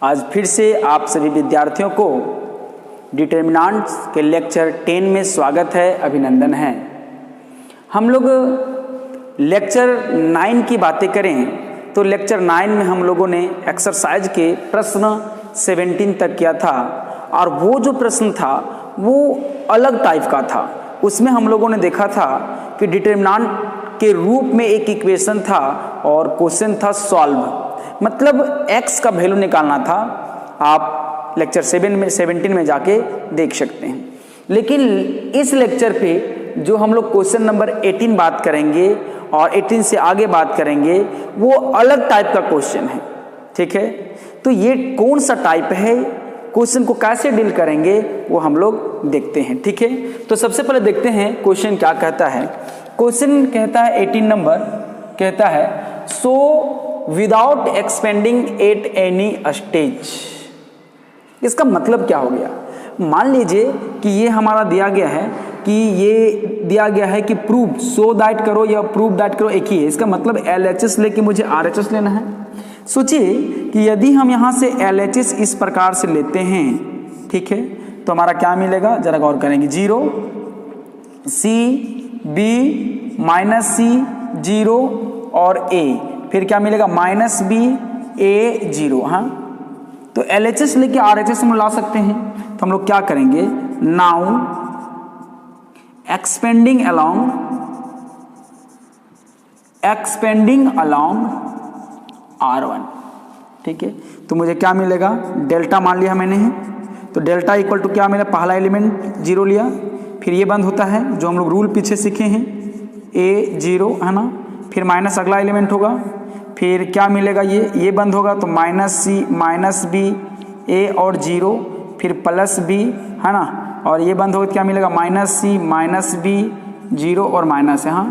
आज फिर से आप सभी विद्यार्थियों को डिटर्मिनेंट्स के लेक्चर 10 में स्वागत है, अभिनंदन है। हम लोग लेक्चर 9 की बातें करें तो लेक्चर 9 में हम लोगों ने एक्सरसाइज के प्रश्न 17 तक किया था और वो जो प्रश्न था वो अलग टाइप का था। उसमें हम लोगों ने देखा था कि डिटर्मिनेंट के रूप में एक इक्वेशन था और क्वेश्चन था सॉल्व, मतलब x का वैल्यू निकालना था। आप लेक्चर 17 में जाके देख सकते हैं। लेकिन इस लेक्चर पे जो हम लोग क्वेश्चन नंबर 18 बात करेंगे और 18 से आगे बात करेंगे वो अलग टाइप का क्वेश्चन है, ठीक है। तो ये कौन सा टाइप है, क्वेश्चन को कैसे डील करेंगे वो हम लोग देखते हैं, ठीक है। तो सबसे पहले देखते हैं क्वेश्चन क्या कहता है। क्वेश्चन कहता है 18 नंबर कहता है so without expanding at any stage. इसका मतलब क्या हो गया? मान लीजिए कि ये हमारा दिया गया है कि प्रूव सो दैट करो या प्रूव दैट करो, एक ही है। इसका मतलब LHS लेके मुझे RHS लेना है। सोचिए कि यदि हम यहाँ से LHS इस प्रकार से लेते हैं, ठीक है, तो हमारा क्या मिलेगा जरा गौर करेंगे। 0 C B -C 0 और A, फिर क्या मिलेगा -B A 0। हाँ, तो LHS लेके RHS हम ला सकते हैं। तो हम लोग क्या करेंगे, नाउ एक्सपेंडिंग अलोंग R1, ठीक है। तो मुझे क्या मिलेगा, डेल्टा मान लिया मैंने है, तो डेल्टा इक्वल टू क्या मिला, पहला एलिमेंट 0 लिया, फिर ये बंद होता है जो हम लोग रूल पीछे सीखे हैं A 0, है ना। फिर माइनस अगला एलिमेंट होगा, फिर क्या मिलेगा, ये बंद होगा तो -C -B A और 0, फिर +B, है ना, और ये बंद होगा तो क्या मिलेगा -C -B 0 और माइनस है। हाँ,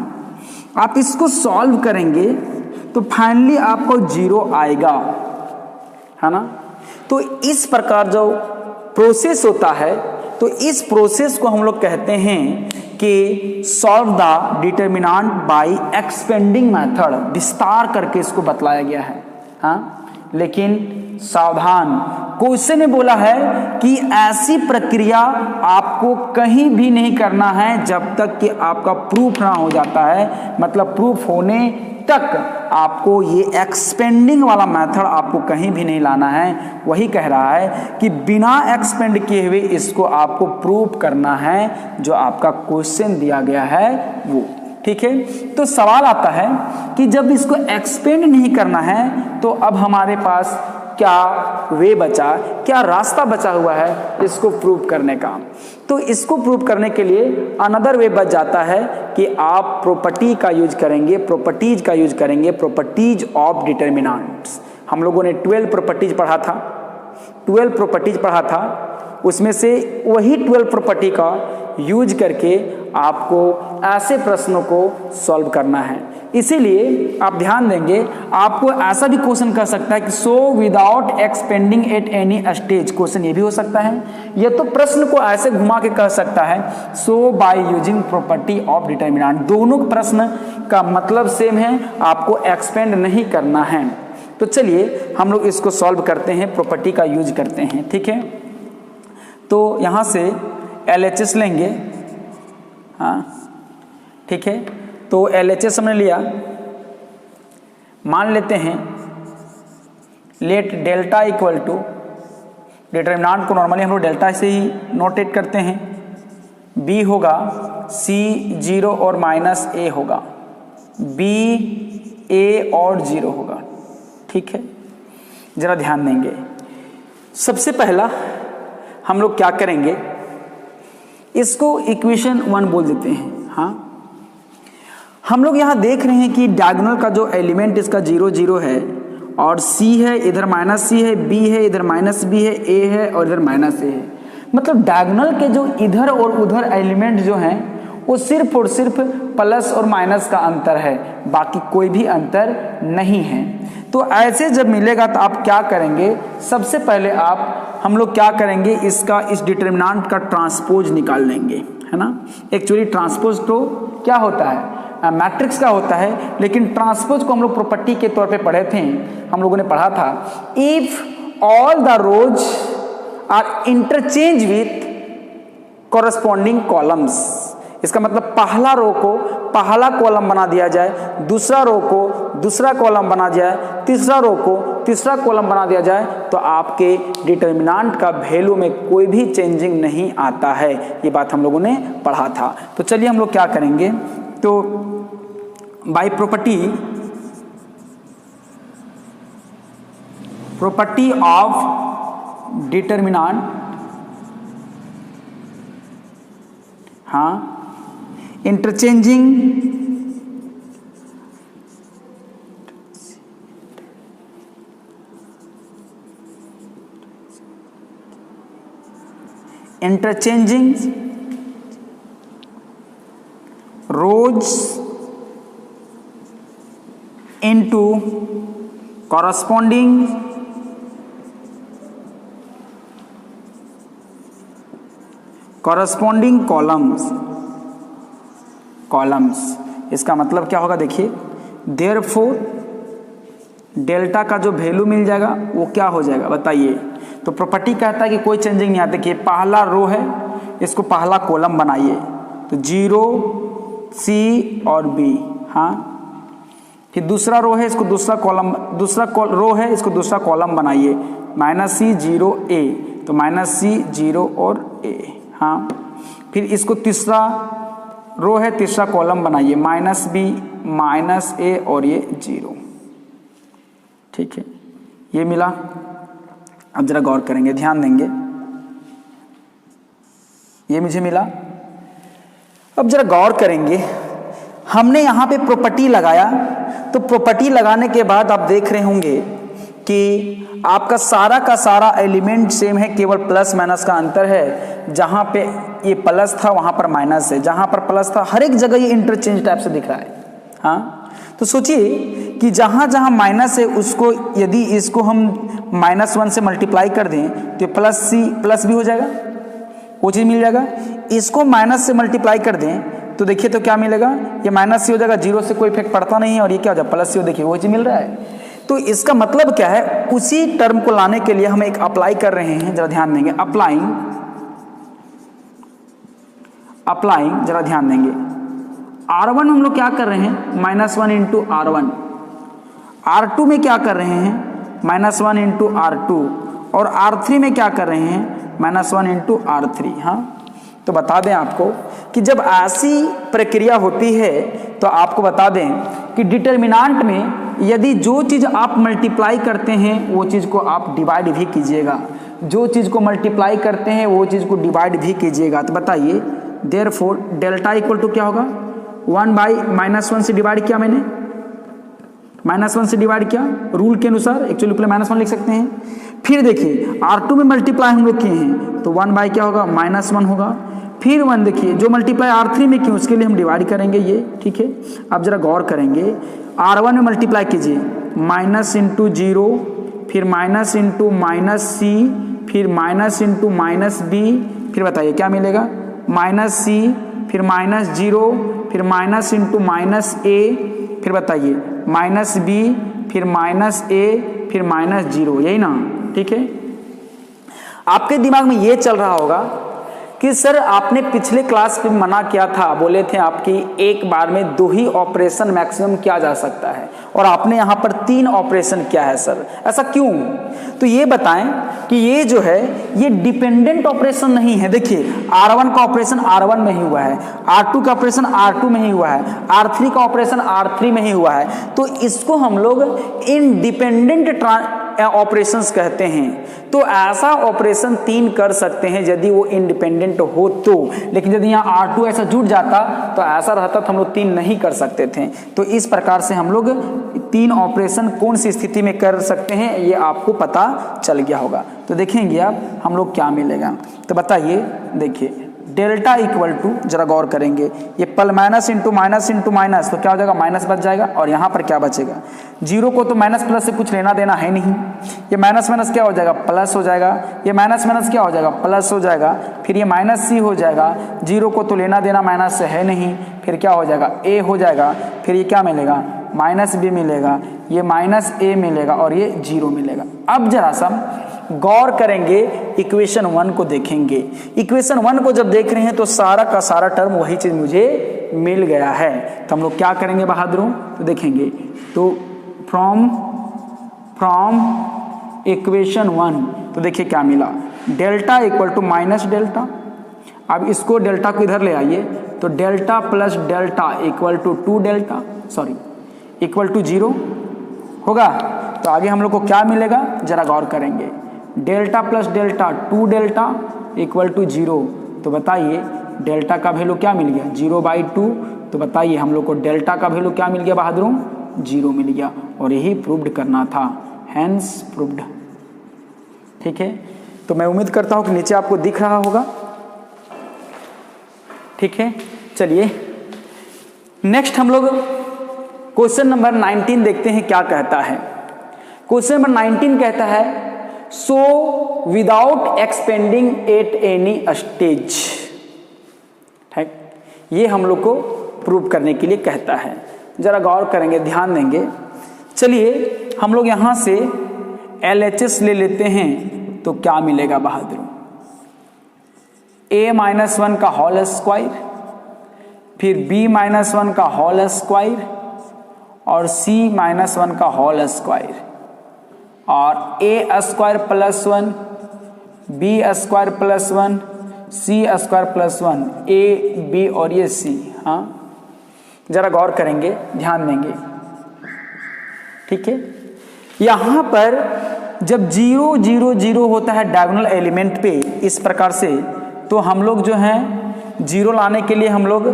आप इसको सॉल्व करेंगे तो फाइनली आपको 0 आएगा, है ना। तो इस प्रकार जो प्रोसेस होता है, तो इस प्रोसेस को हम लोग कहते हैं कि solve the determinant by expanding method. विस्तार करके इसको बतलाया गया है। हाँ, लेकिन सावधान, क्वेश्चन में बोला है कि ऐसी प्रक्रिया आपको कहीं भी नहीं करना है जब तक कि आपका प्रूफ ना हो जाता है। मतलब प्रूफ होने तक आपको ये एक्सपेंडिंग वाला मेथड आपको कहीं भी नहीं लाना है। वही कह रहा है कि बिना एक्सपेंड किए हुए इसको आपको प्रूफ करना है जो आपका क्वेश्चन दिया गया है वो, ठीक है। तो सवाल आता है कि जब इसको एक्सपेंड नहीं करना है तो अब हमारे पास क्या वे बचा, क्या रास्ता बचा हुआ है इसको प्रूव करने का। तो इसको प्रूव करने के लिए अनदर वे बच जाता है कि आप प्रॉपर्टीज का यूज करेंगे, प्रॉपर्टीज ऑफ डिटर्मिनेंट्स। हम लोगों ने 12 प्रॉपर्टीज पढ़ा था, उसमें से वही 12 प्रॉपर्टी का यूज करके आपको ऐसे प्रश्नों को सॉल्व करना है। इसीलिए आप ध्यान देंगे, आपको ऐसा भी क्वेश्चन कर सकता है कि so without expanding at any stage, question ये भी हो सकता है। या तो प्रश्न को ऐसे घुमा के कह सकता है so by using property of determinant. दोनों प्रश्न का मतलब सेम है, आपको एक्सपेंड नहीं करना है। तो चलिए हम लोग इसको सॉल्व करते हैं, प्रॉपर्टी का यूज करते हैं, ठीक है। तो यहाँ से LHS लेंगे, हाँ ठीक है। तो LHS हमने लिया, मान लेते हैं let delta equal to, determinant को नॉर्मली हम लोग डेल्टा से ही नोटेट करते हैं। B होगा C 0 और -A होगा, B A और 0 होगा, ठीक है। जरा ध्यान देंगे, सबसे पहला हम लोग क्या करेंगे, इसको इक्वेशन 1 बोल देते हैं। हाँ, हम लोग यहाँ देख रहे हैं कि डायगोनल का जो एलिमेंट इसका 0 0 है और C है, इधर -C है, B है, इधर -B है, A है और इधर -A है। मतलब डायगोनल के जो इधर और उधर एलिमेंट जो हैं वो सिर्फ और सिर्फ प्लस और माइनस का अंतर है, बाकी कोई भी अंतर नहीं है। तो ऐसे जब मिलेगा तो आप क्या करेंगे, सबसे पहले हम लोग क्या करेंगे, इस डिटर्मिनेंट का ट्रांसपोज निकाल लेंगे, है ना। एक्चुअली ट्रांसपोज तो क्या होता है, मैट्रिक्स का होता है, लेकिन ट्रांसपोज को हम लोग प्रॉपर्टी के तौर पे पढ़े थे, हम लोगों ने पढ़ा था if all the rows are interchange with corresponding columns. इसका मतलब पहला रो को पहला कॉलम बना दिया जाए, दूसरा रो को दूसरा कॉलम बना दिया जाए, तीसरा रो को तीसरा कॉलम बना दिया जाए, तो आपके डिटर्मिनेंट का वैल्यू में कोई भी चेंजिंग नहीं आता है। ये बात हम लोगों ने पढ़ा था। तो चलिए हम लोग क्या करेंगे, तो बाय प्रॉपर्टी ऑफ डिटर्मिनेंट, हाँ, interchanging rows into corresponding columns. इसका मतलब क्या होगा, देखिए, देयरफॉर डेल्टा का जो वैल्यू मिल जाएगा वो क्या हो जाएगा बताइए। तो प्रॉपर्टी कहता है कि कोई चेंजिंग नहीं आता। देखिए पहला रो है, इसको पहला कॉलम बनाइए, तो 0 C और B, हाँ। फिर दूसरा रो है, इसको दूसरा कॉलम, दूसरा रो है, इसको दूसरा कॉलम बनाइए, -C 0 A, तो -C 0 और A, हाँ। फिर इसको तीसरा रो है, तीसरा कॉलम बनाइए, -B -A और ये 0, ठीक है। ये मिला। अब जरा गौर करेंगे, ध्यान देंगे, ये मुझे मिला। अब जरा गौर करेंगे, हमने यहाँ पे प्रॉपर्टी लगाया, तो प्रॉपर्टी लगाने के बाद आप देख रहे होंगे कि आपका सारा का सारा एलिमेंट सेम है, केवल प्लस माइनस का अंतर है। जहाँ पे ये प्लस था वहाँ पर माइनस है, जहाँ पर प्लस था हर एक जगह ये इंटरचेंज टाइप से दिख रहा है, हाँ। तो सोचिए कि जहाँ जहाँ माइनस है उसको यदि इसको हम -1 से मल्टीप्लाई कर दें तो प्लस भी हो जाएगा, वो चीज़ मिल जाएगा। इसको माइनस से मल्टीप्लाई कर दें तो देखिए तो क्या मिलेगा, ये -C हो जाएगा, 0 से कोई इफेक्ट पड़ता नहीं है, और ये क्या हो जाएगा +C हो, देखिए वो चीज़ मिल रहा है। तो इसका मतलब क्या है, उसी टर्म को लाने के लिए हम एक अप्लाई कर रहे हैं, जरा ध्यान देंगे, अप्लाइंग, जरा ध्यान देंगे। R1 हम लोग क्या कर रहे हैं, -1 इंटू R1, R2 में क्या कर रहे हैं, -1 इंटू R2, और R3 में क्या कर रहे हैं, -1 इंटू R3, हाँ। तो बता दें आपको कि जब ऐसी प्रक्रिया होती है तो आपको बता दें कि डिटर्मिनेंट में यदि जो चीज़ आप मल्टीप्लाई करते हैं वो चीज़ को आप डिवाइड भी कीजिएगा, जो चीज़ को मल्टीप्लाई करते हैं वो चीज़ को डिवाइड भी कीजिएगा। तो बताइए, देयरफॉर डेल्टा इक्वल टू क्या होगा, 1/-1 से डिवाइड किया मैंने, -1 से डिवाइड किया रूल के अनुसार, एक्चुअली पहले -1 लिख सकते हैं। फिर देखिए R2 में मल्टीप्लाई हम लोग किए हैं तो 1 क्या होगा, -1 होगा। फिर 1 देखिए जो मल्टीप्लाई R3 में किए उसके लिए हम डिवाइड करेंगे ये, ठीक है। अब जरा गौर करेंगे, R1 में मल्टीप्लाई कीजिए, -0, फिर -C, फिर -B, फिर बताइए क्या मिलेगा, -C, फिर -0, फिर -A, फिर बताइए -B, फिर -A, फिर -0, यही ना, ठीक है। आपके दिमाग में ये चल रहा होगा कि सर आपने पिछले क्लास में मना किया था, बोले थे आपकी एक बार में 2 ही ऑपरेशन मैक्सिमम किया जा सकता है, और आपने यहाँ पर 3 ऑपरेशन किया है सर, ऐसा क्यों? तो ये बताएं कि ये जो है ये डिपेंडेंट ऑपरेशन नहीं है। देखिए R1 का ऑपरेशन R1 में ही हुआ है, R2 का ऑपरेशन R2 में ही हुआ है, R3 का ऑपरेशन R3 में ही हुआ है, तो इसको हम लोग इंडिपेंडेंट ऑपरेशंस कहते हैं। तो ऐसा ऑपरेशन 3 कर सकते हैं यदि वो इंडिपेंडेंट हो तो, लेकिन यदि यहाँ R2 ऐसा जुड़ जाता तो ऐसा रहता तो हम लोग 3 नहीं कर सकते थे। तो इस प्रकार से हम लोग 3 ऑपरेशन कौन सी स्थिति में कर सकते हैं ये आपको पता चल गया होगा। तो देखेंगे आप हम लोग क्या मिलेगा, तो बताइए, देखिए डेल्टा इक्वल टू, जरा गौर करेंगे, ये माइनस इंटू माइनस तो क्या हो जाएगा, माइनस बच जाएगा, और यहाँ पर क्या बचेगा, 0 को तो माइनस प्लस से कुछ लेना देना है नहीं, ये माइनस माइनस क्या हो जाएगा, प्लस हो जाएगा, ये माइनस माइनस क्या हो जाएगा, प्लस हो जाएगा, फिर ये -C हो जाएगा, 0 को तो लेना देना माइनस से है नहीं, फिर क्या हो जाएगा, A हो जाएगा, फिर ये क्या मिलेगा, -B मिलेगा, ये -a मिलेगा और ये 0 मिलेगा। अब जरा सा गौर करेंगे, इक्वेशन 1 को देखेंगे। इक्वेशन 1 को जब देख रहे हैं तो सारा का सारा टर्म वही चीज़ मुझे मिल गया है। तो हम लोग क्या करेंगे बहादुरों, तो देखेंगे तो फ्रॉम इक्वेशन 1 तो देखिए क्या मिला, delta equal to minus delta. अब इसको डेल्टा को इधर ले आइए तो delta plus delta equal to 2 delta equal to 0 होगा। तो आगे हम लोग को क्या मिलेगा जरा गौर करेंगे, delta plus delta 2 delta equal to 0। तो बताइए डेल्टा का वैल्यू क्या मिल गया 0/2। तो बताइए हम लोग को डेल्टा का वैल्यू क्या मिल गया बहादुरों 0 मिल गया और यही प्रूव्ड करना था, हैंस प्रूव्ड। ठीक है, तो मैं उम्मीद करता हूँ कि नीचे आपको दिख रहा होगा। ठीक है, चलिए नेक्स्ट हम लोग क्वेश्चन नंबर 19 देखते हैं क्या कहता है। क्वेश्चन नंबर 19 कहता है so without expanding at any stage. ठीक, ये हम लोग को प्रूव करने के लिए कहता है। जरा गौर करेंगे, ध्यान देंगे। चलिए हम लोग यहां से LHS ले लेते हैं तो क्या मिलेगा बहादुर, a-1 का होल स्क्वायर, फिर b-1 का होल स्क्वायर और c-1 का होल स्क्वायर और a square plus 1 b square plus 1 c square plus 1 a b और ये c। हाँ, जरा गौर करेंगे, ध्यान देंगे। ठीक है, यहां पर जब 0 0 0 होता है डायगोनल एलिमेंट पे इस प्रकार से, तो हम लोग जो हैं 0 लाने के लिए हम लोग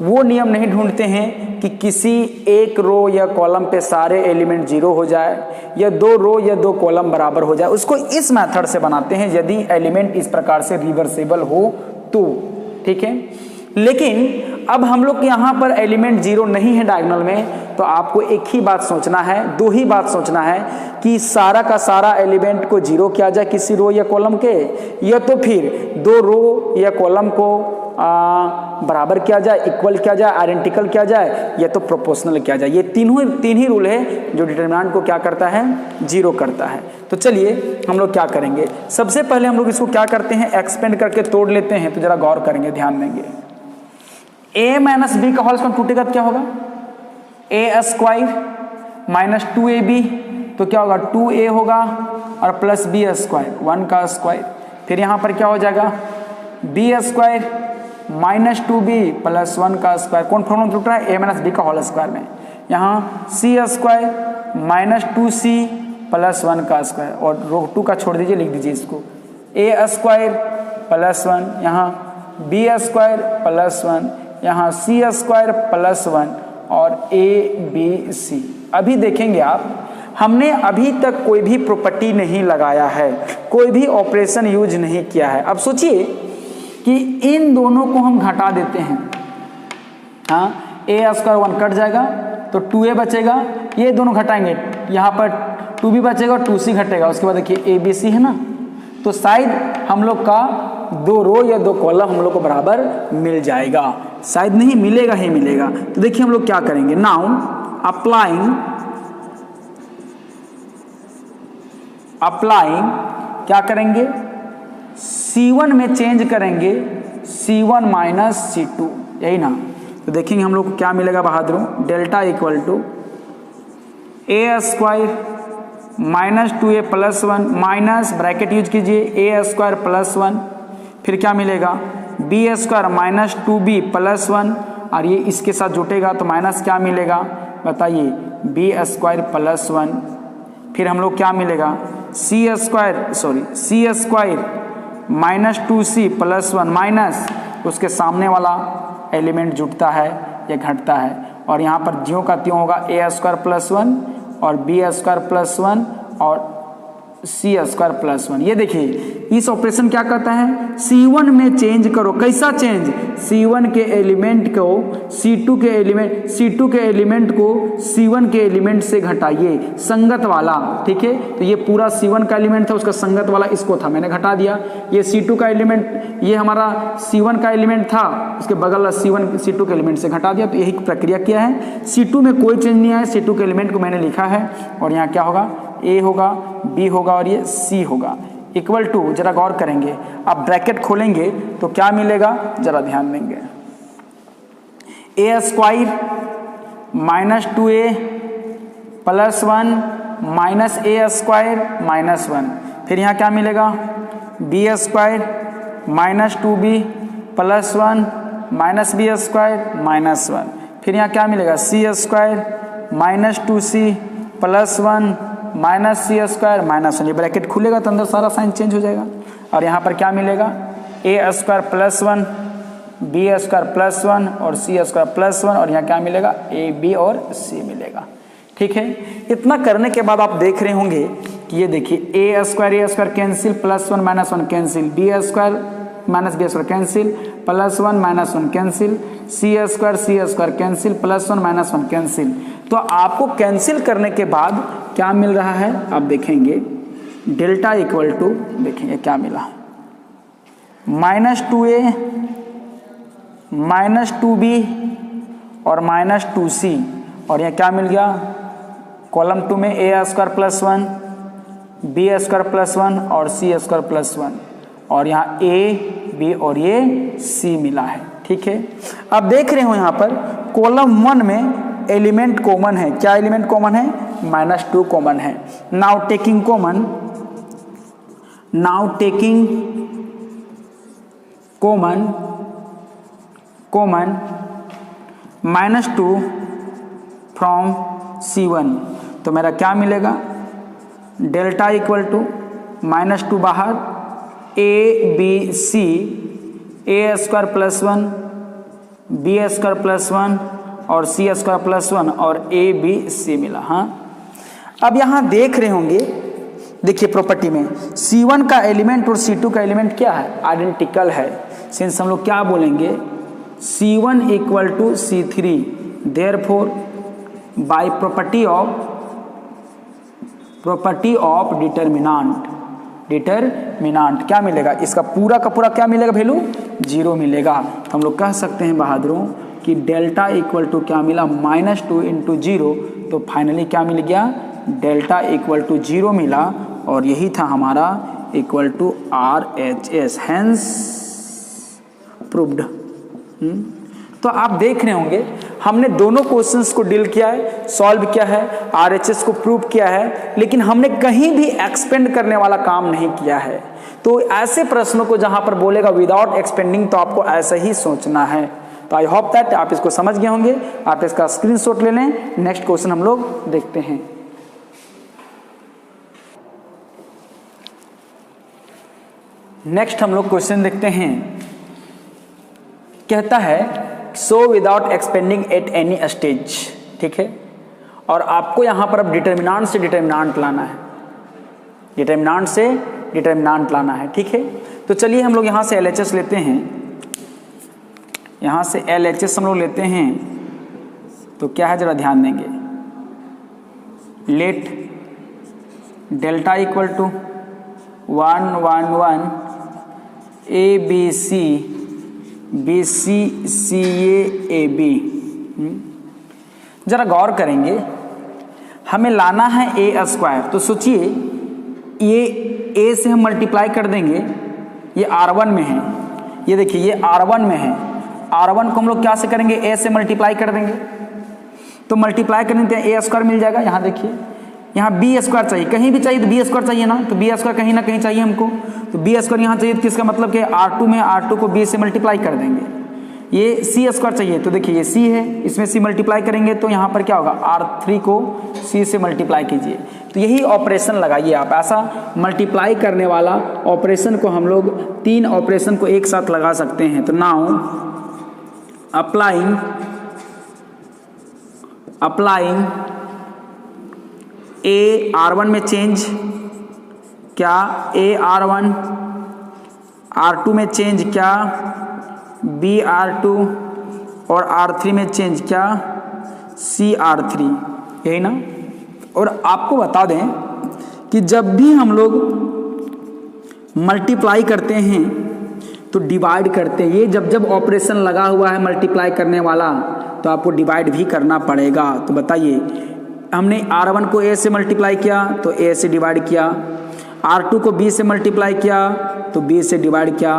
वो नियम नहीं ढूंढते हैं कि किसी एक रो या कॉलम पे सारे एलिमेंट 0 हो जाए या 2 रो या 2 कॉलम बराबर हो जाए। उसको इस मेथड से बनाते हैं यदि एलिमेंट इस प्रकार से रिवर्सेबल हो तो। ठीक है, लेकिन अब हम लोग यहाँ पर एलिमेंट 0 नहीं है डायगोनल में, तो आपको एक ही बात सोचना है, दो ही बात सोचना है कि सारा का सारा एलिमेंट को 0 किया जाए किसी रो या कॉलम के, या तो फिर 2 रो या कॉलम को बराबर किया जाए, इक्वल किया जाए, आइडेंटिकल किया जाए, या तो प्रोपोर्शनल किया जाए। ये तीन ही रूल है जो डिटरमिनेंट को क्या करता है 0 करता है। तो चलिए हम लोग क्या करेंगे, सबसे पहले हम लोग इसको क्या करते हैं एक्सपेंड करके तोड़ लेते हैं। तो जरा गौर करेंगे, ध्यान देंगे। a माइनस बी का होल स्क्वायर टूटेगा तो क्या होगा a स्क्वायर माइनस 2ab, तो क्या होगा 2a होगा और प्लस b स्क्वायर 1 का स्क्वायर। फिर यहाँ पर क्या हो जाएगा b square minus 2b plus 1 का स्क्वायर। कौन फॉर्मूला टूट रहा है a माइनस बी का होल स्क्वायर में। यहाँ c square minus 2c plus 1 का स्क्वायर और रो 2 का छोड़ दीजिए, लिख दीजिए इसको a स्क्वायर प्लस 1, यहाँ b स्क्वायर प्लस 1, यहाँ c स्क्वायर प्लस 1 और a b c। अभी देखेंगे आप, हमने अभी तक कोई भी प्रॉपर्टी नहीं लगाया है, कोई भी ऑपरेशन यूज नहीं किया है। अब सोचिए कि इन दोनों को हम घटा देते हैं। हाँ, a स्क्वायर 1 कट जाएगा तो 2a बचेगा, ये दोनों घटाएंगे, यहाँ पर 2b बचेगा और 2c घटेगा। उसके बाद देखिए a b c है ना, तो शायद हम लोग का 2 रो या 2 कॉलम हम लोग को बराबर मिल जाएगा, शायद नहीं मिलेगा ही मिलेगा। तो देखिए हम लोग क्या करेंगे, नाउ अप्लाइंग क्या करेंगे, C1 में चेंज करेंगे C1 माइनस C2, यही ना। तो देखेंगे हम लोग को क्या मिलेगा बहादुरों, delta equal to a square minus 2a plus 1 minus bracket use कीजिए a स्क्वायर प्लस 1, फिर क्या मिलेगा b square minus 2b plus 1 और ये इसके साथ जुटेगा तो माइनस क्या मिलेगा बताइए b स्क्वायर प्लस 1। फिर हम लोग क्या मिलेगा c square minus 2c plus 1 minus उसके सामने वाला एलिमेंट जुटता है या घटता है और यहाँ पर ज्यों का त्यों होगा a स्क्वायर प्लस 1 और b स्क्वायर प्लस 1 और सी स्क्वायर प्लस 1। ये देखिए इस ऑपरेशन क्या करता है, C1 में चेंज करो। कैसा चेंज, C1 के एलिमेंट को C2 के एलिमेंट को C1 के एलिमेंट से घटाइए, संगत वाला। ठीक है, तो ये पूरा C1 का एलिमेंट था, उसका संगत वाला इसको था, मैंने घटा दिया। ये C2 का एलिमेंट, ये हमारा C1 का एलिमेंट था, उसके बगल C2 के एलिमेंट से घटा दिया। तो यही प्रक्रिया किया है। C2 में कोई चेंज नहीं आया, C2 के एलिमेंट को मैंने लिखा है और यहाँ क्या होगा, A होगा, B होगा और ये C होगा। इक्वल टू, जरा गौर करेंगे, अब ब्रैकेट खोलेंगे तो क्या मिलेगा, जरा ध्यान देंगे। A square minus 2A plus 1 minus A square minus 1। फिर यहाँ क्या मिलेगा, B square minus 2B plus 1 minus B square minus 1। फिर यहाँ क्या मिलेगा, C square minus 2C plus 1 minus C square minus 1। ये ब्रैकेट खुलेगा तो अंदर सारा साइन चेंज हो जाएगा। और यहाँ पर क्या मिलेगा, A square plus 1 B square plus 1 और C स्क्वायर प्लस 1। और यहाँ क्या मिलेगा, A B और C मिलेगा। ठीक है, इतना करने के बाद आप देख रहे होंगे कि ये देखिए A square cancel, plus 1 minus 1 cancel, B square minus B square cancel, plus 1 minus 1 cancel, C square cancel, plus 1 minus 1 cancel. तो आपको कैंसिल करने के बाद क्या मिल रहा है, आप देखेंगे डेल्टा इक्वल टू, देखेंगे क्या मिला, माइनस 2A माइनस 2B और माइनस 2C। और यह क्या मिल गया, कॉलम 2 में A square plus 1 B square plus 1 और C स्क्वायर प्लस 1। और यहाँ A B और ये C मिला है। ठीक है, अब देख रहे हो यहाँ पर कॉलम 1 में एलिमेंट कॉमन है। क्या एलिमेंट कॉमन है, माइनस 2 कॉमन है। Now taking common minus 2 from C1, तो मेरा क्या मिलेगा, डेल्टा इक्वल टू माइनस 2 बाहर, A B C, A square plus 1 B square plus 1 और C स्क्वायर प्लस 1 और A B C मिला। हाँ, अब यहाँ देख रहे होंगे, देखिए प्रॉपर्टी में C1 का एलिमेंट और C2 का एलिमेंट क्या है, आइडेंटिकल है। सिंस हम लोग क्या बोलेंगे, C1 equal to C3, therefore by property of determinant क्या मिलेगा, इसका पूरा का पूरा क्या मिलेगा, वैल्यू 0 मिलेगा। तो हम लोग कह सकते हैं बहादुरों कि डेल्टा इक्वल टू क्या मिला, माइनस 2 इंटू 0। तो फाइनली क्या मिल गया, डेल्टा इक्वल टू 0 मिला। और यही था हमारा equal to RHS, hence proved. तो आप देख रहे होंगे हमने दोनों क्वेश्चंस को डील किया है, सॉल्व किया है, RHS को प्रूव किया है, लेकिन हमने कहीं भी एक्सपेंड करने वाला काम नहीं किया है। तो ऐसे प्रश्नों को जहां पर बोलेगा विदाउट एक्सपेंडिंग, तो आपको ऐसा ही सोचना है। तो आई होप दैट आप इसको समझ गए होंगे। आप इसका स्क्रीनशॉट ले लें। नेक्स्ट क्वेश्चन हम लोग देखते हैं। नेक्स्ट हम लोग क्वेश्चन देखते हैं, कहता है so without expanding at any stage. ठीक है, और आपको यहां पर अब डिटर्मिनांट से डिटर्मिनांट लाना है, डिटर्मिनांट से डिटर्मिनांट लाना है। ठीक है, तो चलिए हम लोग यहां से LHS लेते हैं, यहां से LHS हम लोग लेते हैं। तो क्या है, जरा ध्यान देंगे, late delta equal to 1 1 1 ABC BC CA AB। जरा गौर करेंगे, हमें लाना है A स्क्वायर। तो सोचिए ये A से हम मल्टीप्लाई कर देंगे, ये R1 में है, ये देखिए ये R1 में है। R1 को हम लोग क्या से करेंगे, A से मल्टीप्लाई कर देंगे। तो मल्टीप्लाई करने से A स्क्वायर मिल जाएगा। यहाँ देखिए, यहाँ B स्क्वायर चाहिए, कहीं भी चाहिए तो B स्क्वायर चाहिए ना, तो B स्क्वायर कहीं ना कहीं चाहिए हमको। तो B स्क्वायर यहाँ चाहिए, तो किसका मतलब कि R2 में R2 को B से मल्टीप्लाई कर देंगे। ये C स्क्वायर चाहिए, तो देखिए ये C है, इसमें C मल्टीप्लाई करेंगे तो यहाँ पर क्या होगा, R3 को C से मल्टीप्लाई कीजिए। तो यही ऑपरेशन लगाइए आप, ऐसा मल्टीप्लाई करने वाला ऑपरेशन को हम लोग 3 ऑपरेशन को एक साथ लगा सकते हैं। तो नाउ अप्लाइंग A R1 में चेंज, क्या AR1, R2 में चेंज क्या BR2 और R3 में चेंज क्या CR3, यही ना। और आपको बता दें कि जब भी हम लोग मल्टीप्लाई करते हैं तो डिवाइड करते हैं। ये जब ऑपरेशन लगा हुआ है मल्टीप्लाई करने वाला तो आपको डिवाइड भी करना पड़ेगा। तो बताइए, हमने R1 को A से मल्टीप्लाई किया तो A से डिवाइड किया, R2 को B से मल्टीप्लाई किया तो B से डिवाइड किया,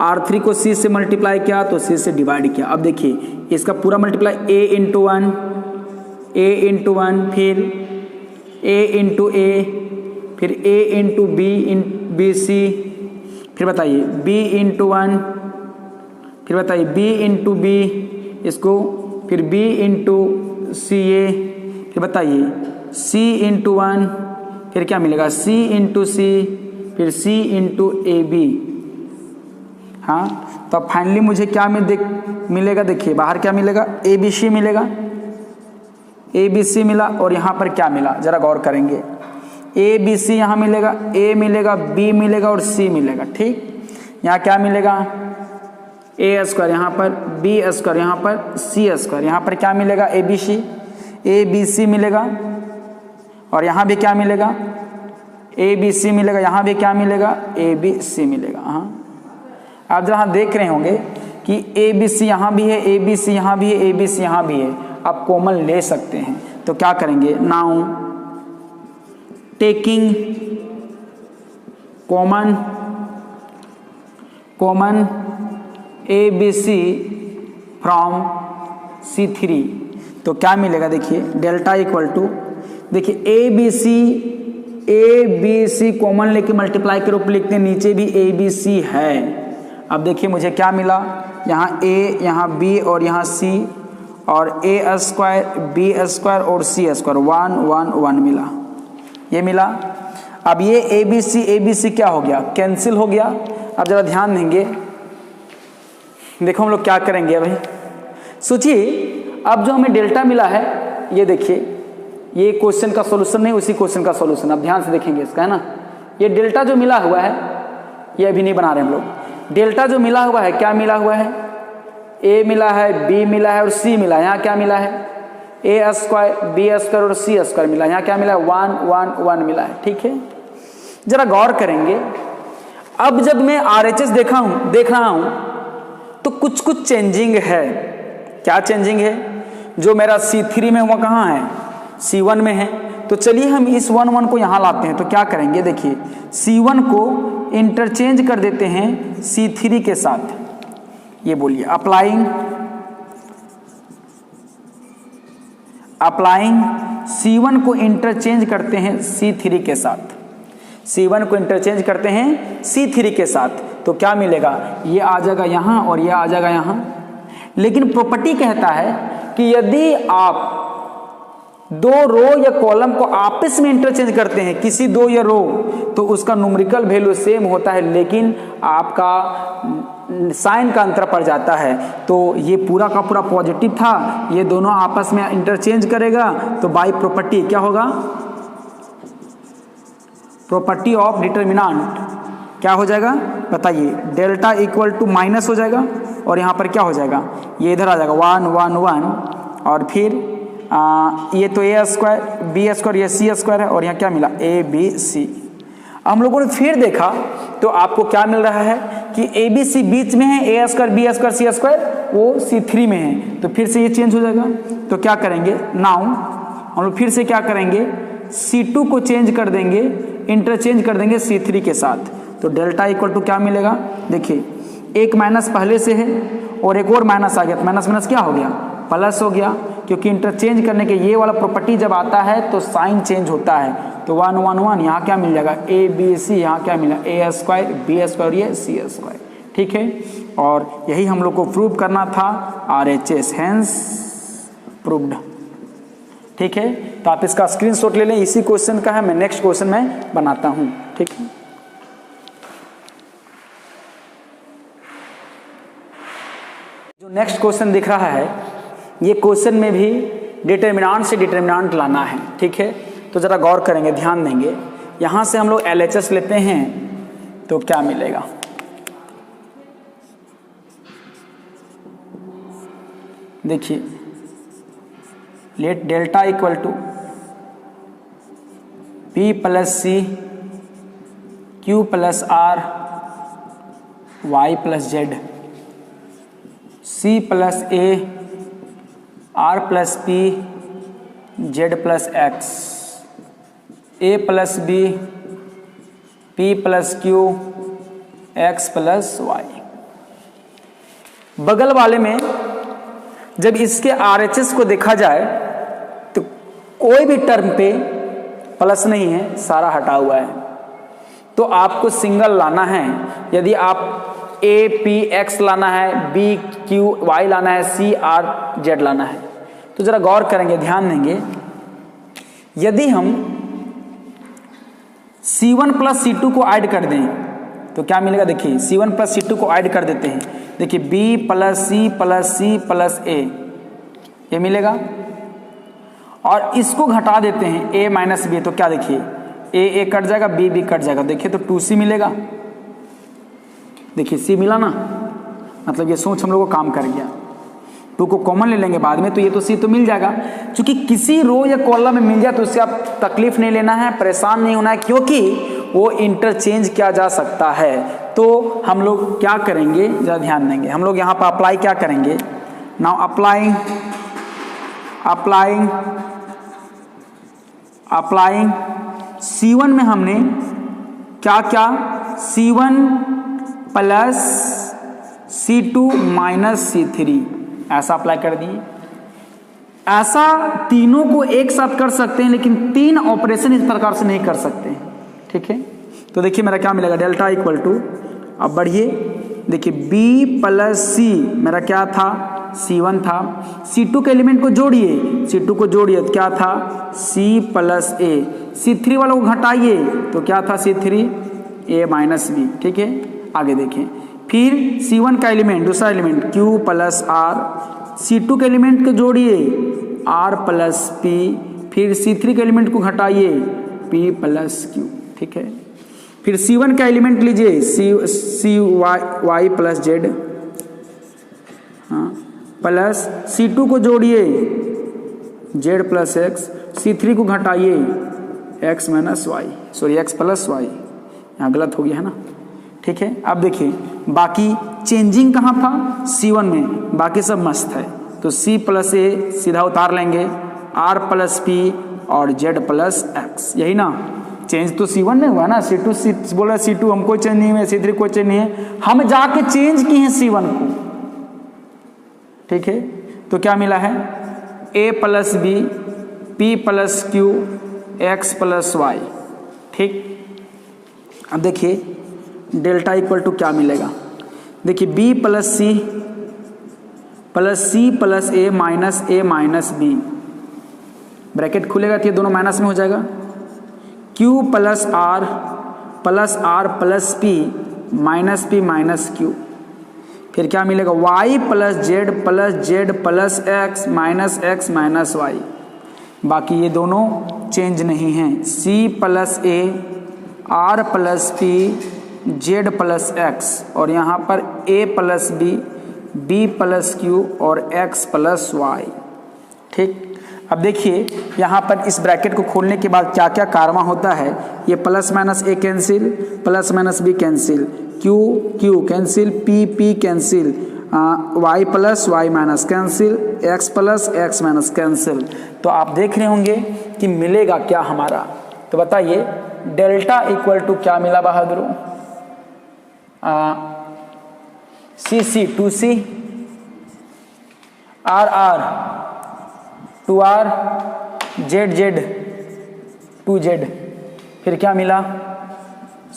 R3 को C से मल्टीप्लाई किया तो C से डिवाइड किया। अब देखिए इसका पूरा मल्टीप्लाई A इंटू वन, फिर A इंटू A, फिर A इंटू बी सी, फिर बताइए B इंटू 1, फिर बताइए B इंटू बी, इसको फिर B इंटू सी ए, फिर बताइए C इंटू 1, फिर क्या मिलेगा C इंटू सी, फिर C इंटू ए बी। हाँ, तो अब फाइनली मुझे क्या मिलेगा, देखिए बाहर क्या मिलेगा ABC मिलेगा, ABC मिला। और यहाँ पर क्या मिला जरा गौर करेंगे, ABC यहाँ मिलेगा, A मिलेगा, B मिलेगा और C मिलेगा। ठीक, यहाँ क्या मिलेगा A स्क्वायर, यहाँ पर B स्क्वायर, यहाँ पर C स्क्वायर, यहाँ पर क्या मिलेगा ABC मिलेगा। और यहाँ भी क्या मिलेगा ABC मिलेगा, यहाँ भी क्या मिलेगा ABC मिलेगा। हाँ, आप जहाँ देख रहे होंगे कि ABC यहाँ भी है, ABC यहाँ भी है, ABC यहाँ भी है, आप कॉमन ले सकते हैं। तो क्या करेंगे, now taking common ABC from C3, तो क्या मिलेगा, देखिए डेल्टा इक्वल टू, देखिए ABC कॉमन लेके मल्टीप्लाई के रूप लिखते हैं, नीचे भी ABC है। अब देखिए मुझे क्या मिला, यहाँ A, यहाँ B और यहाँ C, और A स्क्वायर, B स्क्वायर और C स्क्वायर, 1 1 1 मिला, ये मिला। अब ये ABC क्या हो गया, कैंसिल हो गया। अब जरा ध्यान देंगे, देखो हम लोग क्या करेंगे। भाई सोचिए, अब जो हमें डेल्टा मिला है, ये देखिए ये क्वेश्चन का सॉल्यूशन नहीं, उसी क्वेश्चन का सॉल्यूशन। अब ध्यान से देखेंगे इसका, है ना। ये डेल्टा जो मिला हुआ है, ये अभी नहीं बना रहे हम लोग। डेल्टा जो मिला हुआ है, क्या मिला हुआ है, A मिला है, B मिला है और C मिला है। यहाँ क्या मिला है, A स्क्वायर, B स्क्वायर और C स्क्वायर मिला। यहाँ क्या मिला है, 1 1 1 मिला है। ठीक है, जरा गौर करेंगे। अब जब मैं RHS देख रहा हूं तो कुछ चेंजिंग है। क्या चेंजिंग है, जो मेरा C3 में हुआ कहाँ है, C1 में है। तो चलिए हम इस 1 1 को यहाँ लाते हैं। तो क्या करेंगे, देखिए C1 को इंटरचेंज कर देते हैं C3 के साथ। ये बोलिए, अप्लाइंग C1 को इंटरचेंज करते हैं C3 के साथ। C1 को इंटरचेंज करते हैं C3 के साथ, तो क्या मिलेगा, ये आ जाएगा यहाँ और ये आ जाएगा यहाँ। लेकिन प्रॉपर्टी कहता है कि यदि आप दो रो या कॉलम को आपस में इंटरचेंज करते हैं, किसी दो या रो, तो उसका न्यूमेरिकल वैल्यू सेम होता है, लेकिन आपका साइन का अंतर पड़ जाता है। तो ये पूरा का पूरा पॉजिटिव था, ये दोनों आपस में इंटरचेंज करेगा, तो बाय प्रॉपर्टी क्या होगा, प्रॉपर्टी ऑफ डिटरमिनेंट क्या हो जाएगा, बताइए, डेल्टा इक्वल टू माइनस हो जाएगा। और यहाँ पर क्या हो जाएगा, ये इधर आ जाएगा 1 1 1, और फिर ये तो A स्क्वायर, B स्क्वायर, ये C स्क्वायर है, और यहाँ क्या मिला ABC। हम लोगों ने फिर देखा तो आपको क्या मिल रहा है कि ABC बीच में है, A square, B square, C square वो C3 में है, तो फिर से ये चेंज हो जाएगा। तो क्या करेंगे, नाउ हम लोग फिर से क्या करेंगे, C2 को चेंज कर देंगे, इंटरचेंज कर देंगे C3 के साथ। तो डेल्टा इक्वल टू क्या मिलेगा, देखिए एक माइनस पहले से है और एक और माइनस आ गया, तो माइनस माइनस क्या हो गया, प्लस हो गया, क्योंकि इंटरचेंज करने के ये वाला प्रॉपर्टी जब आता है तो साइन चेंज होता है। तो 1 1 1 यहाँ क्या मिल जाएगा, ABC, यहाँ क्या मिला A स्क्वायर, B स्क्वायर, ये C स्क्वायर। ठीक है, और यही हम लोग को प्रूव करना था, RHS हैंस प्रूव्ड। ठीक है, तो आप इसका स्क्रीनशॉट ले लें, इसी क्वेश्चन का है, मैं नेक्स्ट क्वेश्चन में बनाता हूँ। ठीक है, जो नेक्स्ट क्वेश्चन दिख रहा है, ये क्वेश्चन में भी डिटरमिनेंट से डिटरमिनेंट लाना है। ठीक है, तो जरा गौर करेंगे, ध्यान देंगे। यहाँ से हम लोग LHS लेते हैं तो क्या मिलेगा, देखिए let delta equal to P plus C Q plus R Y plus Z C plus A R plus P Z plus X A plus B P plus Q X plus Y। बगल वाले में जब इसके RHS को देखा जाए तो कोई भी टर्म पे प्लस नहीं है, सारा हटा हुआ है। तो आपको सिंगल लाना है, यदि आप A P X लाना है, B Q Y लाना है, C R Z लाना है, तो जरा गौर करेंगे, ध्यान देंगे। यदि हम C1 प्लस C2 को ऐड कर दें तो क्या मिलेगा, देखिए C1 प्लस C2 को ऐड कर देते हैं, देखिए B plus C plus C plus A ये मिलेगा, और इसको घटा देते हैं A माइनस B, तो क्या देखिए A कट जाएगा, B कट जाएगा, देखिए तो 2C मिलेगा। देखिए C मिला ना, मतलब ये सोच हम लोग को काम कर गया। 2 को कॉमन ले लेंगे बाद में, तो ये तो C तो मिल जाएगा। क्योंकि किसी रो या कॉलम में मिल जाए तो उससे आप तकलीफ नहीं लेना है, परेशान नहीं होना है, क्योंकि वो इंटरचेंज किया जा सकता है। तो हम लोग क्या करेंगे, जरा ध्यान देंगे, हम लोग यहाँ पर अप्लाई क्या करेंगे, नाउ अप्लाइंग C1 में हमने क्या क्या, C1 plus C2 minus C3 ऐसा अप्लाई कर दिए। ऐसा तीनों को एक साथ कर सकते हैं, लेकिन 3 ऑपरेशन इस प्रकार से नहीं कर सकते हैं, ठीक है। तो देखिए मेरा क्या मिलेगा, डेल्टा इक्वल टू, अब बढ़िए, देखिए B प्लस C मेरा क्या था, C1 था, C2 के एलिमेंट को जोड़िए, C2 को जोड़िए तो क्या था C प्लस A, C3 वालों को घटाइए तो क्या था C3 A माइनस B, ठीक है। आगे देखें, फिर C1 का एलिमेंट, दूसरा element Q plus R, C2 के एलिमेंट को जोड़िए R प्लस P, फिर C3 के एलिमेंट को घटाइए P प्लस Q, ठीक है। फिर C1 का एलिमेंट लीजिए C Y प्लस Z, हाँ, प्लस C2 को जोड़िए Z प्लस X, C3 को घटाइए X minus Y, sorry X plus Y, यहाँ गलत हो गया है ना, ठीक है। अब देखिए बाकी चेंजिंग कहाँ था, C1 में, बाकी सब मस्त है। तो C प्लस A सीधा उतार लेंगे, R प्लस P और Z प्लस X, यही ना, चेंज तो C1 में हुआ ना, C2 बोल रहा है C2 हमको चेंज नहीं हुआ, C3 कोई चेंज नहीं है, हम जाके चेंज किए हैं C1 को, ठीक है। तो क्या मिला है, A plus B P plus Q X plus Y, ठीक। अब देखिए डेल्टा इक्वल टू क्या मिलेगा, देखिए B plus C plus A minus B, bracket खुलेगा तो ये दोनों माइनस में हो जाएगा, Q plus R plus P minus Q, फिर क्या मिलेगा Y plus Z plus X minus Y, बाकी ये दोनों चेंज नहीं हैं, C plus A R plus P Z plus X, और यहाँ पर A plus B plus Q और X प्लस Y, ठीक। अब देखिए यहाँ पर इस ब्रैकेट को खोलने के बाद क्या क्या कारवा होता है, ये plus minus A cancel, plus minus B cancel, Q cancel, P cancel, Y plus Y minus cancel, X plus X minus cancel. तो आप देख रहे होंगे कि मिलेगा क्या हमारा, तो बताइए डेल्टा इक्वल टू क्या मिला बहादुरों, CC 2C, RR 2R, ZZ 2Z, फिर क्या मिला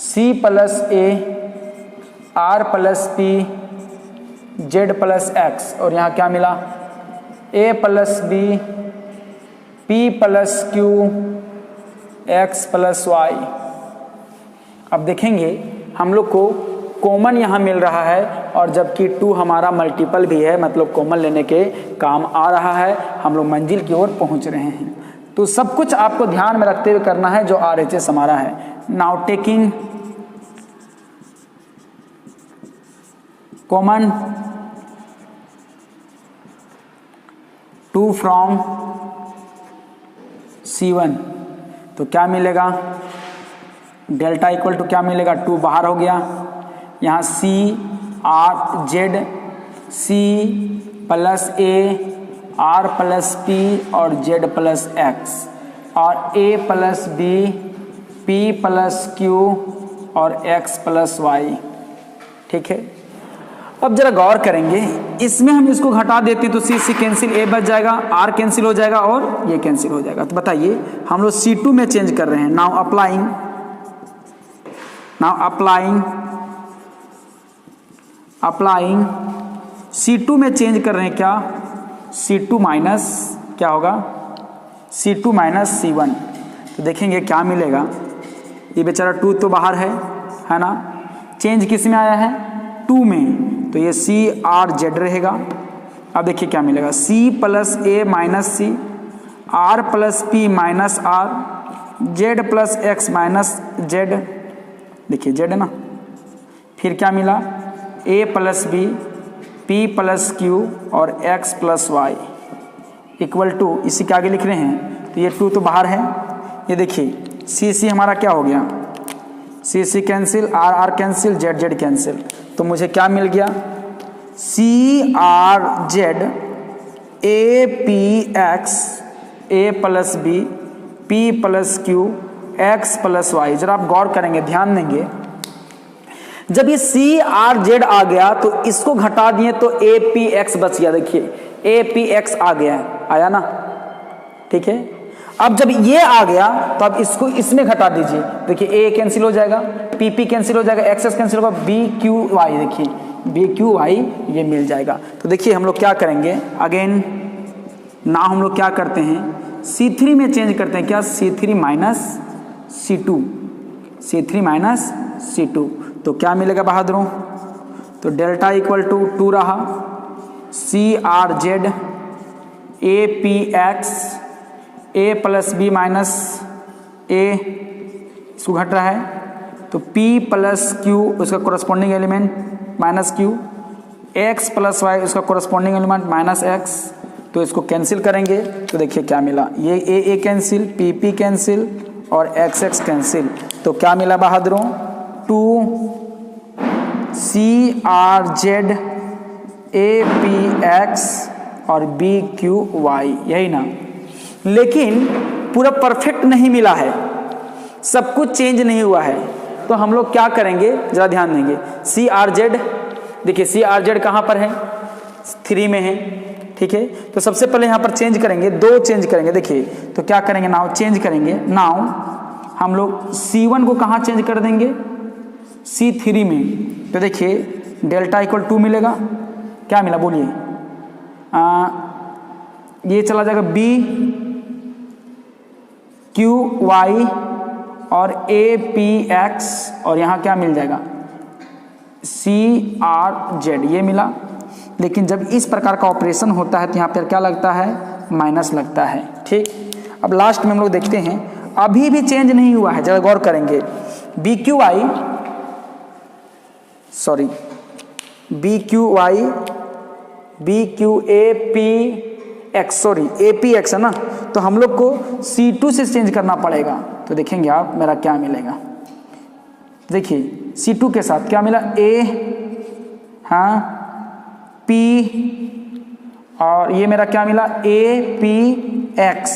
C plus A R plus P Z plus X, और यहाँ क्या मिला A plus B P plus Q X plus Y। अब देखेंगे हम लोग को कॉमन यहाँ मिल रहा है, और जबकि 2 हमारा मल्टीपल भी है, मतलब कॉमन लेने के काम आ रहा है, हम लोग मंजिल की ओर पहुँच रहे हैं। तो सब कुछ आपको ध्यान में रखते हुए करना है जो RHS हमारा है। Now taking common 2 from C1, तो क्या मिलेगा, डेल्टा इक्वल टू क्या मिलेगा, 2 बाहर हो गया, यहाँ CRZ C plus A R plus P और Z प्लस X और A plus B P plus Q और X प्लस Y। ठीक है, अब जरा गौर करेंगे, इसमें हम इसको घटा देते तो C कैंसिल, A बच जाएगा, R कैंसिल हो जाएगा और ये कैंसिल हो जाएगा। तो बताइए हम लोग C2 में चेंज कर रहे हैं। नाउ अप्लाइंग C2 में चेंज कर रहे हैं क्या, C2 माइनस क्या होगा, C2 माइनस C1। तो देखेंगे क्या मिलेगा, ये बेचारा 2 तो बाहर है ना, चेंज किस में आया है, 2 में, तो ये CRZ रहेगा। अब देखिए क्या मिलेगा, C plus A minus C, R plus P minus R, Z plus X minus Z, देखिए Z है ना, फिर क्या मिला, A plus B P plus Q और X plus Y equal to, इसी के आगे लिख रहे हैं, तो ये 2 तो बाहर है, ये देखिए C हमारा क्या हो गया, C cancel, R cancel, Z cancel, तो मुझे क्या मिल गया, CRZ APX A plus B P plus Q X plus Y। जरा आप गौर करेंगे, ध्यान देंगे, जब ये CRZ आ गया तो इसको घटा दिए तो APX बच गया, देखिए APX आ गया, आया ना, ठीक है। अब जब ये आ गया तो अब इसको इसमें घटा दीजिए, देखिए A कैंसिल हो जाएगा, PP कैंसिल हो जाएगा, XS कैंसिल होगा, BQY, देखिए BQY ये मिल जाएगा। तो देखिए हम लोग क्या करेंगे, अगेन ना हम लोग क्या करते हैं, C3 में चेंज करते हैं क्या, C3 माइनस C2, तो क्या मिलेगा बहादुरों, तो डेल्टा इक्वल टू 2 रहा, CRZ APX A plus B minus A, इसको घट रहा है, तो P प्लस Q उसका corresponding element minus Q, X plus Y उसका कोरस्पॉन्डिंग एलिमेंट माइनस X, तो इसको कैंसिल करेंगे तो देखिए क्या मिला, ये A कैंसिल, PP कैंसिल और XX कैंसिल, तो क्या मिला बहादुरों, 2 CRZ APX और BQY, यही ना। लेकिन पूरा परफेक्ट नहीं मिला है, सब कुछ चेंज नहीं हुआ है, तो हम लोग क्या करेंगे, जरा ध्यान देंगे, CRZ, देखिए CRZ कहाँ पर है, 3 में है, ठीक है। तो सबसे पहले यहाँ पर चेंज करेंगे, 2 चेंज करेंगे, देखिए तो क्या करेंगे, नाउ चेंज करेंगे, नाउ हम लोग C1 को कहाँ चेंज कर देंगे, C3 में, तो देखिए डेल्टा इक्वल 2 मिलेगा, क्या मिला बोलिए, ये चला जाएगा BQY और APX और यहाँ क्या मिल जाएगा, CRZ, ये मिला। लेकिन जब इस प्रकार का ऑपरेशन होता है तो यहाँ पर क्या लगता है, माइनस लगता है, ठीक। अब लास्ट में हम लोग देखते हैं, अभी भी चेंज नहीं हुआ है, जरा गौर करेंगे, APX है ना, तो हम लोग को C2 से चेंज करना पड़ेगा, तो देखेंगे आप मेरा क्या मिलेगा, देखिए C2 के साथ क्या मिला, A, हाँ P और ये मेरा क्या मिला, APX,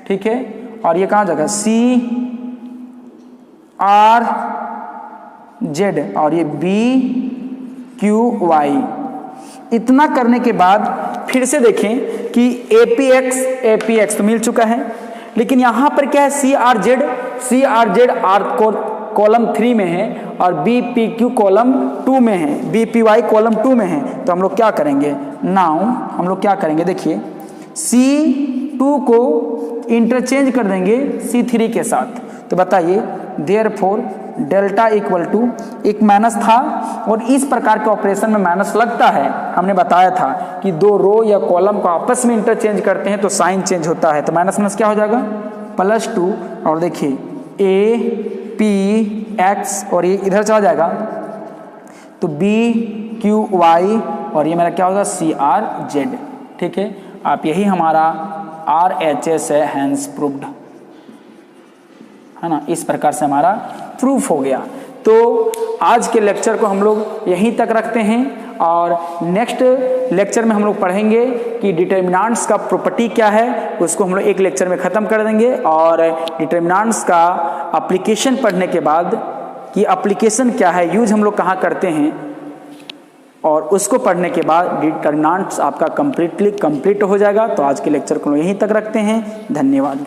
ठीक है, और ये कहाँ जाएगा, CRZ और ये BQY। इतना करने के बाद फिर से देखें कि APX तो मिल चुका है, लेकिन यहाँ पर क्या है, CRZ कॉलम 3 में है और BPQ कॉलम 2 में है, BPY कॉलम 2 में है, तो हम लोग क्या करेंगे, नाउ हम लोग क्या करेंगे, देखिए C2 को इंटरचेंज कर देंगे C3 के साथ, तो बताइए देयरफॉर डेल्टा इक्वल टू एक माइनस था, और इस प्रकार के ऑपरेशन में माइनस लगता है। हमने बताया था कि दो रो या कॉलम को आपस में इंटरचेंज करते हैं तो साइन चेंज होता है, तो माइनस माइनस क्या हो जाएगा +2, और देखिए ए पी एक्स और ये इधर चला जाएगा तो बी क्यू वाई और ये मेरा क्या होगा सी आर जेड। ठीक है, आप यही हमारा RHS है, हैंस प्रूव्ड, है ना। इस प्रकार से हमारा प्रूफ हो गया। तो आज के लेक्चर को हम लोग यहीं तक रखते हैं, और नेक्स्ट लेक्चर में हम लोग पढ़ेंगे कि डिटर्मिनेंट्स का प्रॉपर्टी क्या है, उसको हम लोग एक लेक्चर में ख़त्म कर देंगे। और डिटर्मिनेंट्स का एप्लीकेशन पढ़ने के बाद कि एप्लीकेशन क्या है, यूज हम लोग कहाँ करते हैं, और उसको पढ़ने के बाद डिटर्मिनेंट्स आपका कंप्लीट हो जाएगा। तो आज के लेक्चर को यहीं तक रखते हैं। धन्यवाद।